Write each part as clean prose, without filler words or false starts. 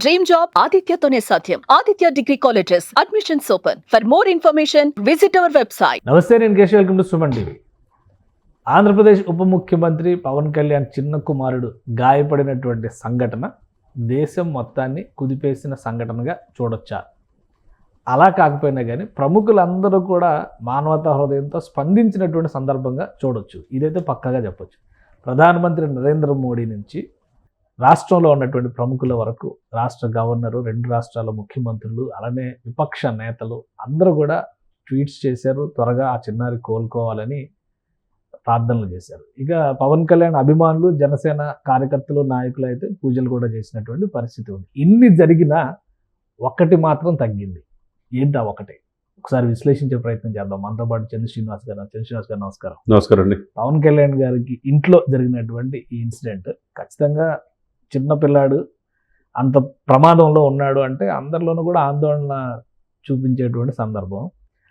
Dream job ఆదిత్యతోనే సాధ్యం. Aditya degree colleges admissions open. For more information visit our website. నమస్తే, నేను Keshav. Welcome to Suman TV. Andhra Pradesh ఉప ముఖ్యమంత్రి పవన్ కళ్యాణ్ చిన్న కుమారుడు గాయపడినటువంటి సంఘటన దేశం మొత్తాన్ని కుదిపేసిన సంఘటనగా చూడొచ్చా? అలా కాకపోయినా కానీ ప్రముఖులందరూ కూడా మానవతా హృదయంతో స్పందించినటువంటి సందర్భంగా చూడొచ్చు. ఇదైతే పక్కాగా చెప్పొచ్చు. ప్రధానమంత్రి నరేంద్ర మోడీ నుంచి రాష్ట్రంలో ఉన్నటువంటి ప్రముఖుల వరకు, రాష్ట్ర గవర్నరు, రెండు రాష్ట్రాల ముఖ్యమంత్రులు, అలానే విపక్ష నేతలు అందరూ కూడా ట్వీట్స్ చేశారు. త్వరగా ఆ చిన్నారి కోలుకోవాలని ప్రార్థనలు చేశారు. ఇక పవన్ కళ్యాణ్ అభిమానులు, జనసేన కార్యకర్తలు, నాయకులు అయితే పూజలు కూడా చేసినటువంటి పరిస్థితి ఉంది. ఇన్ని జరిగినా ఒక్కటి మాత్రం తగ్గింది. ఏంటా ఒకటి? ఒకసారి విశ్లేషించే ప్రయత్నం చేద్దాం. మనతో పాటు చంద్ర శ్రీనివాస్ గారు. నమస్కారం. నమస్కారం అండి. పవన్ కళ్యాణ్ గారికి ఇంట్లో జరిగినటువంటి ఈ ఇన్సిడెంట్ ఖచ్చితంగా చిన్నపిల్లాడు అంత ప్రమాదంలో ఉన్నాడు అంటే అందరిలోనూ కూడా ఆందోళన చూపించేటువంటి సందర్భం.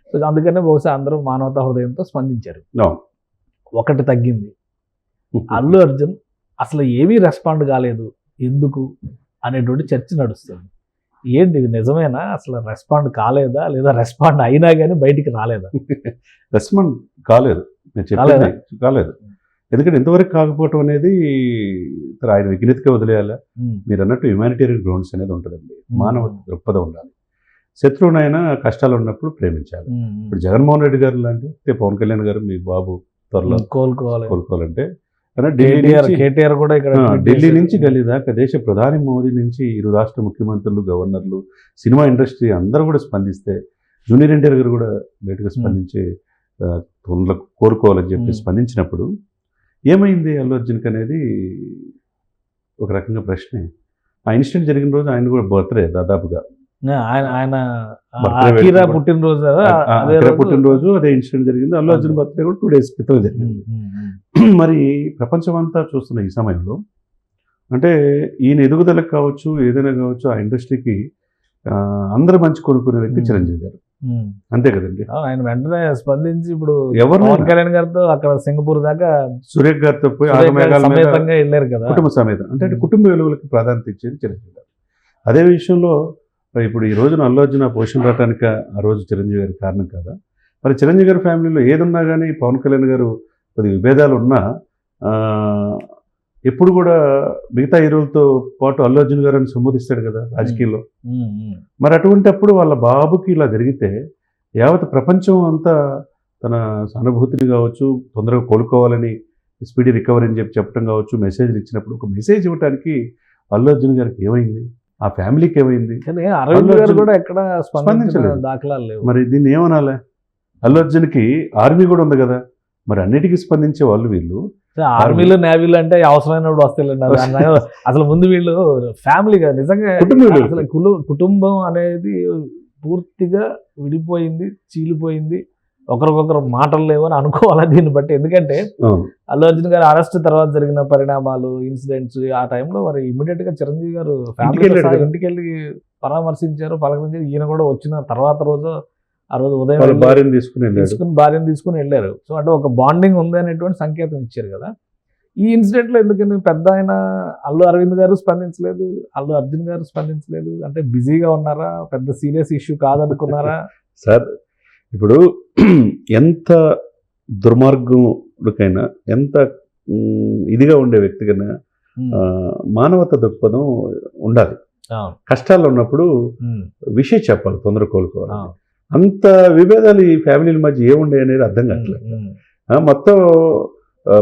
సో అందుకనే బహుశా అందరూ మానవతా హృదయంతో స్పందించారు. ఒకటి తగ్గింది. అల్లు అర్జున్ అసలు ఏమీ రెస్పాండ్ కాలేదు, ఎందుకు అనేటువంటి చర్చ నడుస్తుంది. ఏంటి, ఇది నిజమేనా? అసలు రెస్పాండ్ కాలేదా, లేదా రెస్పాండ్ అయినా కానీ బయటికి రాలేదా? రెస్పాండ్ కాలేదు, నేను చెప్పేది కాలేదు. ఎందుకంటే ఇంతవరకు కాకపోవటం అనేది ఆయన విఘ్నతగా వదిలేయాలా? మీరు అన్నట్టు హ్యుమానిటేరియన్ గ్రౌండ్స్ అనేది ఉంటుందండి. మానవ దృక్పథం ఉండాలి. శత్రువునైనా కష్టాలు ఉన్నప్పుడు ప్రేమించాలి. ఇప్పుడు జగన్మోహన్ రెడ్డి గారు లాంటి పవన్ కళ్యాణ్ గారు, మీ బాబు త్వరలో కోలుకోవాలంటే ఢిల్లీ నుంచి గల్లీ దాకా దేశ ప్రధాని మోదీ నుంచి ఇరు రాష్ట్ర ముఖ్యమంత్రులు, గవర్నర్లు, సినిమా ఇండస్ట్రీ అందరూ కూడా స్పందిస్తే, జూనియర్ ఎన్టీఆర్ గారు కూడా బయటకు స్పందించి కోరుకోవాలని చెప్పి స్పందించినప్పుడు ఏమైంది అల్లు అర్జున్కి అనేది ఒక రకంగా ప్రశ్నే. ఆ ఇన్సిడెంట్ జరిగిన రోజు ఆయన కూడా బర్త్డే, దాదాపుగా పుట్టినరోజు అదే ఇన్సిడెంట్ జరిగింది. అల్లు అర్జున్ బర్త్డే కూడా 2 days క్రితం జరిగింది. మరి ప్రపంచమంతా చూస్తున్న ఈ సమయంలో అంటే ఈయన ఎదుగుదలకు కావచ్చు, ఏదైనా కావచ్చు, ఆ ఇండస్ట్రీకి అందరూ మంచి కోరుకునే వ్యక్తి చిరంజీవి గారు, అంతే కదండి. ఆయన వెంటనే స్పందించి ఇప్పుడు ఎవరు పవన్ కళ్యాణ్ గారితో అక్కడ సింగపూర్ దాకా సురేఖ్ గారితో పోయి సమేతంగా వెళ్ళారు కదా, కుటుంబ సమేతం. అంటే కుటుంబ విలువలకి ప్రాధాన్యత ఇచ్చేది చిరంజీవి గారు. అదే విషయంలో ఇప్పుడు ఈ రోజున అల్లు అర్జున్ ఆ పొజిషన్ రావడానికి ఆ రోజు చిరంజీవి గారి కారణం కదా. మరి చిరంజీవి గారి ఫ్యామిలీలో ఏదున్నా కానీ పవన్ కళ్యాణ్ గారు కొద్ది విభేదాలు ఉన్నా ఎప్పుడు కూడా మిగతా హీరోలతో పాటు అల్లు అర్జున్ గారు అని సంబోధిస్తాడు కదా రాజకీయాల్లో. మరి అటువంటిప్పుడు వాళ్ళ బాబుకి ఇలా జరిగితే యావత్ ప్రపంచం అంతా తన సానుభూతిని కావచ్చు, తొందరగా కోలుకోవాలని, స్పీడీ రికవరీ అని చెప్పడం కావచ్చు, మెసేజ్లు ఇచ్చినప్పుడు ఒక మెసేజ్ ఇవ్వడానికి అల్లు అర్జున్ గారికి ఏమైంది, ఆ ఫ్యామిలీకి ఏమైంది? కూడా ఎక్కడ స్పందించలేదు, దాఖలాలు లేవు. మరి దీన్ని ఏమనాలి? అల్లు అర్జున్కి ఆర్మీ కూడా ఉంది కదా, మరి అన్నిటికీ స్పందించే వాళ్ళు వీళ్ళు. ఆర్మీలో, నేవీలో అంటే అవసరమైనప్పుడు వస్తాయండి. అసలు ముందు వీళ్ళు ఫ్యామిలీగా నిజంగా అసలు కుటుంబం అనేది పూర్తిగా విడిపోయింది, చీలిపోయింది. ఒకరికొకరు మాటలు లేవని అనుకోవాలా దీన్ని బట్టి. ఎందుకంటే అల్లు అర్జున్ గారు అరెస్ట్ తర్వాత జరిగిన పరిణామాలు, ఇన్సిడెంట్స్, ఆ టైంలో మరి ఇమీడియట్ గా చిరంజీవి గారు ఇంటికి వెళ్ళి పరామర్శించారు, పలకరించారు. ఈయన కూడా వచ్చిన తర్వాత రోజు, ఆ రోజు ఉదయం భార్యను తీసుకుని వెళ్ళారు. సో అంటే ఒక బాండింగ్ ఉంది అనేటువంటి సంకేతం ఇచ్చారు కదా. ఈ ఇన్సిడెంట్ లో ఎందుకని పెద్ద ఆయన అల్లు అరవింద్ గారు స్పందించలేదు, అల్లు అర్జున్ గారు స్పందించలేదు? అంటే బిజీగా ఉన్నారా, పెద్ద సీరియస్ ఇష్యూ కాదనుకున్నారా? సార్ ఇప్పుడు ఎంత దుర్మార్గుడికైనా, ఎంత ఇదిగా ఉండే వ్యక్తికైనా మానవత దృక్పథం ఉండాలి. కష్టాల్లో ఉన్నప్పుడు విషయం చెప్పాలి, తొందరగా కోలుకోవాలి. అంత విభేదాలు ఈ ఫ్యామిలీల మధ్య ఏముండే అనేది అర్థం కావట్లేదు. మొత్తం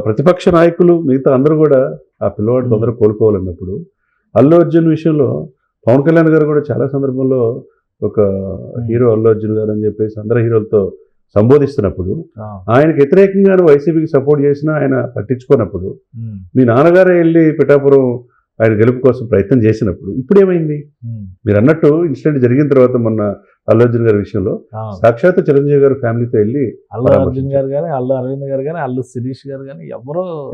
ప్రతిపక్ష నాయకులు, మిగతా అందరూ కూడా ఆ పిల్లవాడు తొందరగా కోలుకోవాలన్నప్పుడు అల్లు అర్జున్ విషయంలో పవన్ కళ్యాణ్ గారు కూడా చాలా సందర్భంలో ఒక హీరో అల్లు అర్జున్ గారు అని చెప్పేసి అందరు హీరోలతో సంబోధిస్తున్నప్పుడు, ఆయనకు వ్యతిరేకంగా వైసీపీకి సపోర్ట్ చేసినా ఆయన పట్టించుకున్నప్పుడు, మీ నాన్నగారే వెళ్ళి పిఠాపురం ఆయన గెలుపు కోసం ప్రయత్నం చేసినప్పుడు ఇప్పుడు ఏమైంది? మీరు అన్నట్టు ఇన్సిడెంట్ జరిగిన తర్వాత మొన్న అల్లు అర్జున్ గారి విషయంలో సాక్షాత్ చిరంజీవి గారు ఫ్యామిలీతో వెళ్ళి అల్లు అర్జున్ గారు కానీ, అల్లు అరవింద్ గారు కానీ, అల్లు శిరీష్ గారు కానీ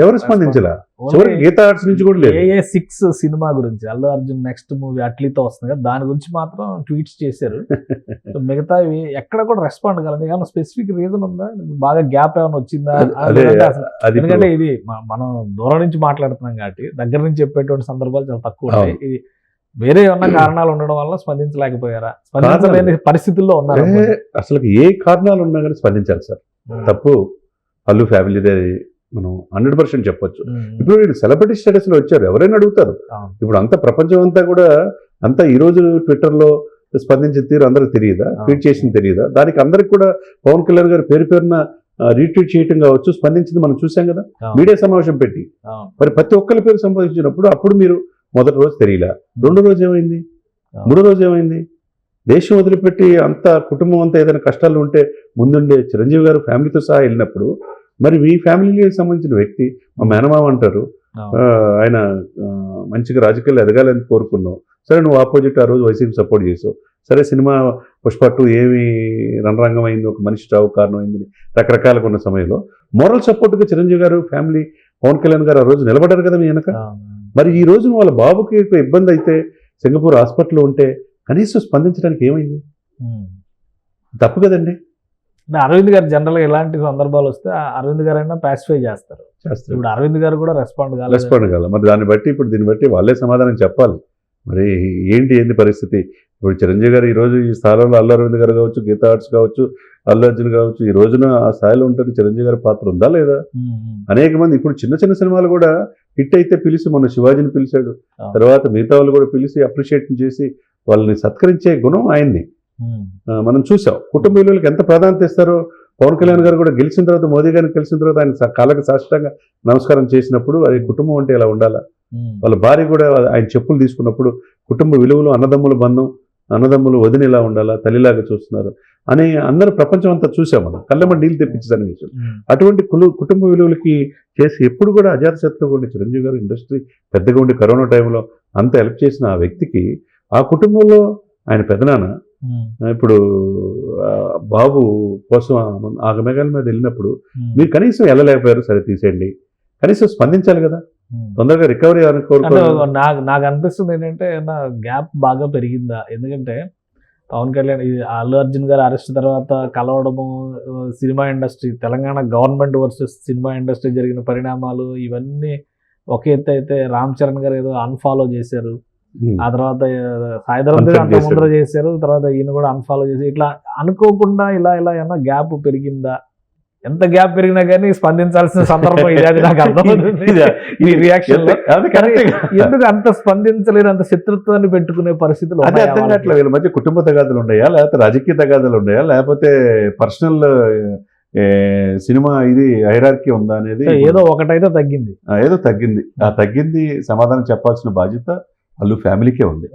ఎవరు స్పందించలా. గీతా ఆర్ట్స్ నుంచి కూడా లేదు. AA6 సినిమా గురించి, అల్లు అర్జున్ నెక్స్ట్ మూవీ అట్లీతో వస్తుంది కదా, దాని గురించి మాత్రం ట్వీట్స్ చేశారు. మిగతా ఎక్కడ కూడా రెస్పాండ్ కాలేదు. ఏమైనా స్పెసిఫిక్ రీజన్ ఉందా? బాగా గ్యాప్ ఏమైనా వచ్చిందా? ఎందుకంటే ఇది మనం దూరం నుంచి మాట్లాడుతున్నాం కాబట్టి దగ్గర నుంచి చెప్పేటువంటి సందర్భాలు చాలా తక్కువ ఉంటాయి. ఇది వేరే ఏమన్నా కారణాలు ఉండడం వల్ల స్పందించలేకపోయారా? స్పందించలేని పరిస్థితుల్లో ఉన్నారు. అసలు ఏ కారణాలు ఉన్నా కానీ స్పందించాలి సార్. తప్పు అల్లు ఫ్యామిలీదే మనం 100% చెప్పొచ్చు. ఇప్పుడు వీళ్ళు సెలబ్రిటీ స్టేటస్ లో వచ్చారు, ఎవరైనా అడుగుతారు. ఇప్పుడు అంత ప్రపంచం అంతా కూడా అంతా ఈ రోజు ట్విట్టర్లో స్పందించిన తీరు అందరికి తెలియదా? ట్వీట్ చేసింది తెలియదా? దానికి అందరికి కూడా పవన్ కళ్యాణ్ గారు పేరున రీట్వీట్ చేయటం కావచ్చు, స్పందించింది మనం చూసాం కదా మీడియా సమావేశం పెట్టి. మరి ప్రతి ఒక్కరి పేరు సంపాదించినప్పుడు అప్పుడు మీరు మొదటి రోజు తెలియలా, రెండో రోజు ఏమైంది, మూడో రోజు ఏమైంది? దేశం వదిలిపెట్టి అంత కుటుంబం అంతా ఏదైనా కష్టాలు ఉంటే ముందుండే చిరంజీవి గారు ఫ్యామిలీతో సహా వెళ్ళినప్పుడు మరి మీ ఫ్యామిలీకి సంబంధించిన వ్యక్తి మా మేనమామ అంటారు, ఆయన మంచిగా రాజకీయాలు ఎదగాలని కోరుకున్నావు. సరే నువ్వు ఆపోజిట్ ఆ రోజు వైసీపీ సపోర్ట్ చేసావు. సరే సినిమా పుష్ప 2 ఏమి రణరంగం అయింది, ఒక మనిషి చావు కారణం అయింది, రకరకాలుగా ఉన్న సమయంలో మోరల్ సపోర్ట్గా చిరంజీవి గారు ఫ్యామిలీ పవన్ కళ్యాణ్ గారు ఆ రోజు నిలబడ్డారు కదా మీ వెనక. మరి ఈ రోజు వాళ్ళ బాబుకి ఇబ్బంది అయితే సింగపూర్ హాస్పిటల్లో ఉంటే కనీసం స్పందించడానికి ఏమైంది? తప్పు కదండి. అరవింద్ గారు జనరల్గా ఇలాంటి సందర్భాలు వస్తే అరవింద్ గారు అయినా పాసిఫై చేస్తారు. ఇప్పుడు అరవింద్ గారు కూడా రెస్పాండ్ కాదు. మరి దీన్ని బట్టి వాళ్ళే సమాధానం చెప్పాలి. మరి ఏంటి పరిస్థితి? ఇప్పుడు చిరంజీవి గారు ఈ రోజు ఈ స్థానంలో అల్లు అరవింద్ గారు కావచ్చు, గీతా ఆర్ట్స్ కావచ్చు, అల్లు అర్జున్ కావచ్చు, ఈ రోజున ఆ స్థాయిలో ఉంటుంది. చిరంజీవి గారి పాత్ర ఉందా లేదా? అనేక మంది ఇప్పుడు చిన్న చిన్న సినిమాలు కూడా హిట్ అయితే పిలిచి, మొన్న శివాజీని పిలిచాడు, తర్వాత మిగతా వాళ్ళు కూడా పిలిచి అప్రిషియేట్ చేసి వాళ్ళని సత్కరించే గుణం ఆయన్ని మనం చూసాం. కుటుంబ విలువలకు ఎంత ప్రాధాన్యత ఇస్తారో పవన్ కళ్యాణ్ గారు కూడా గెలిచిన తర్వాత, మోదీ గారిని కలిసిన తర్వాత ఆయన కాళ్ళకి సాష్టంగా నమస్కారం చేసినప్పుడు అది కుటుంబం అంటే ఇలా ఉండాలా? వాళ్ళ భార్య కూడా ఆయన చెప్పులు తీసుకున్నప్పుడు కుటుంబ విలువలు, అన్నదమ్ముల బంధం, అన్నదమ్ములు వదిన ఇలా ఉండాలా, తల్లిలాగా చూస్తున్నారు అని అందరూ ప్రపంచం అంతా చూసాం మనం, కళ్ళమ్మ నీళ్ళు తెప్పించదని విషయం. అటువంటి కుటుంబ విలువలకి చేసి ఎప్పుడు కూడా అజాతశత్రువుగా ఉండే చిరంజీవి గారు ఇండస్ట్రీ పెద్దగా ఉండి కరోనా టైంలో అంత హెల్ప్ చేసిన ఆ వ్యక్తికి ఆ కుటుంబంలో ఆయన పెదనాన్న ఇప్పుడు బాబు కోసం ఆగమేఘాల మీద వెళ్ళినప్పుడు మీరు కనీసం వెళ్ళలేకపోయారు, సరే తీసేయండి, కనీసం స్పందించాలి కదా, తొందరగా రికవరీ నాకు అనిపిస్తుంది ఏంటంటే గ్యాప్ బాగా పెరిగిందా? ఎందుకంటే పవన్ కళ్యాణ్ అల్లు అర్జున్ గారు అరెస్ట్ తర్వాత కలవడము, cinema industry, Telangana government versus cinema industry జరిగిన పరిణామాలు ఇవన్నీ ఒక ఎత్తు అయితే, రామ్ చరణ్ గారు ఏదో అన్ఫాలో చేశారు, ఆ తర్వాత సాయిధరం ముందర చేశారు, తర్వాత ఈయన కూడా అన్ఫాలో చేసి, ఇట్లా అనుకోకుండా ఇలా ఏమన్నా గ్యాప్ పెరిగిందా? ఎంత గ్యాప్ పెరిగినా కానీ స్పందించాల్సిన సందర్భం ఇది, అది నాకు అర్థమవుతుంది ఈ రియాక్షన్. ఎందుకు అంత స్పందించలేరు, అంత శత్రుత్వాన్ని పెట్టుకునే పరిస్థితులు అర్థం కావట్లేదు. వీళ్ళ మధ్య కుటుంబ తగాదులు ఉన్నాయా, లేకపోతే రాజకీయ తగాదులు ఉన్నాయా, లేకపోతే పర్సనల్ సినిమా ఇది హైరార్కీ ఉందా అనేది ఏదో ఒకటైతే తగ్గింది. ఆ తగ్గింది సమాధానం చెప్పాల్సిన బాధ్యత అల్లు ఫ్యామిలీకే ఉంది.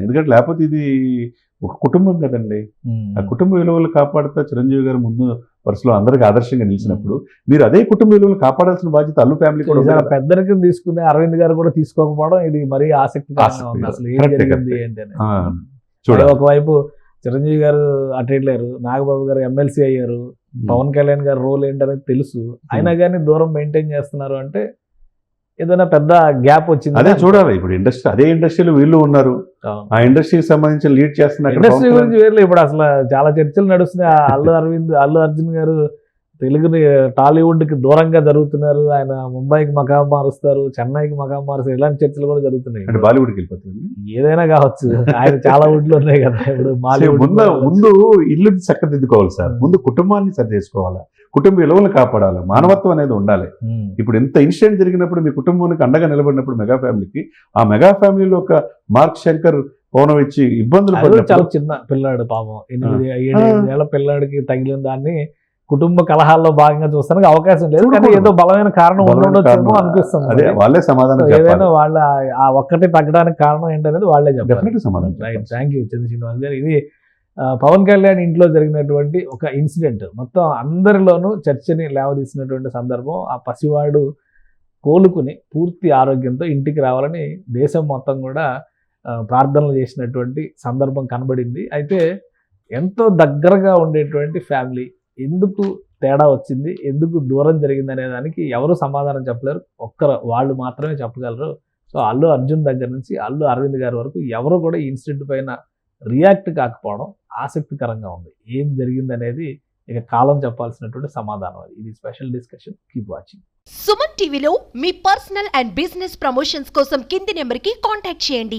ఎందుకంటే లేకపోతే ఇది ఒక కుటుంబం కదండి. ఆ కుటుంబ విలువలు కాపాడుతా చిరంజీవి గారు ముందు వరుసలో అందరికి ఆదర్శంగా నిలిచినప్పుడు మీరు అదే కుటుంబ విలువలు కాపాడాల్సిన బాధ్యత అల్లు ఫ్యామిలీ కూడా. పెద్దరికి తీసుకునే అరవింద్ గారు కూడా తీసుకోకపోవడం ఇది మరీ ఆసక్తికరంగా ఉంది. అసలు ఏం జరిగింది ఏంటని చూడండి. ఒకవైపు చిరంజీవి గారు అటు వెళ్ళారు, నాగబాబు గారు ఎమ్మెల్సీ అయ్యారు, పవన్ కళ్యాణ్ గారు రోల్ ఏంటనేది తెలుసు, అయినా కానీ దూరం మెయింటైన్ చేస్తున్నారు అంటే ఏదైనా పెద్ద గ్యాప్ వచ్చింది. అదే చూడాలి. ఇప్పుడు అదే ఇండస్ట్రీలో వీళ్ళు ఉన్నారు, ఆ ఇండస్ట్రీకి సంబంధించి లీడ్ చేస్తున్నారు. ఇండస్ట్రీ గురించి వేరే ఇప్పుడు అసలు చాలా చర్చలు నడుస్తున్నాయి. అల్లు అర్జున్ గారు తెలుగుని టాలీవుడ్ కి దూరంగా జరుగుతున్నారు, ఆయన ముంబైకి మకాం మారుస్తారు, చెన్నైకి మకాం మారుస్తారు, ఇలాంటి చర్చలు కూడా జరుగుతున్నాయి. అంటే బాలీవుడ్కి వెళ్ళిపోతుంది, ఏదైనా కావచ్చు, ఆయన చాలా వుడ్లు ఉన్నాయి కదా. ఇప్పుడు ముందు ఇల్లు చక్కదిద్దుకోవాలి సార్, ముందు కుటుంబాన్ని సరి చేసుకోవాలా, కుటుంబ విలువలు కాపాడాలి, మానవత్వం అనేది ఉండాలి. ఇప్పుడు ఇంత ఇన్సిడెంట్ జరిగినప్పుడు మీ కుటుంబానికి అండగా నిలబడినప్పుడు మెగా ఫ్యామిలీకి, ఆ మెగా ఫ్యామిలీలో ఒక మార్క్ శంకర్ పౌనం ఇచ్చి ఇబ్బందులు పడి, చాలా చిన్న పిల్లాడు పాపం, 8 ఏళ్ల పిల్లాడికి తగిలిన దాన్ని కుటుంబ కలహాల్లో భాగంగా చూస్తానికి అవకాశం లేదు, కానీ ఏదో బలమైన కారణం ఉండొచ్చేమో అనిపిస్తుంది. అదే వాళ్ళే సమాధానం, ఏదైనా వాళ్ళ ఆ ఒక్కటి తగ్గడానికి కారణం ఏంటనేది వాళ్ళే చెప్పారు. సమాధానం. రైట్, థ్యాంక్ యూ చంద్ర శ్రీనివాస్ గారు. ఇది పవన్ కళ్యాణ్ ఇంట్లో జరిగినటువంటి ఒక ఇన్సిడెంట్ మొత్తం అందరిలోనూ చర్చని లేవదీసినటువంటి సందర్భం. ఆ పసివాడు కోలుకుని పూర్తి ఆరోగ్యంతో ఇంటికి రావాలని దేశం మొత్తం కూడా ప్రార్థనలు చేసినటువంటి సందర్భం కనబడింది. అయితే ఎంతో దగ్గరగా ఉండేటువంటి ఫ్యామిలీ ఎందుకు తేడా వచ్చింది, ఎందుకు దూరం జరిగింది అనే దానికి ఎవరు సమాధానం చెప్పలేరు, వాళ్ళు మాత్రమే చెప్పగలరు. సో అల్లు అర్జున్ దగ్గర నుంచి అల్లు అరవింద్ గారి వరకు ఎవరు కూడా ఈ ఇన్సిడెంట్ పైన రియాక్ట్ కాకపోవడం ఆసక్తికరంగా ఉంది. ఏం జరిగింది అనేది ఇక కాలం చెప్పాల్సినటువంటి సమాధానం అది. ఇది special discussion. Keep watching. Suman టీవీలో మీ పర్సనల్ అండ్ బిజినెస్ ప్రమోషన్స్ కోసం కింది నెంబర్కి కాంటాక్ట్ చేయండి.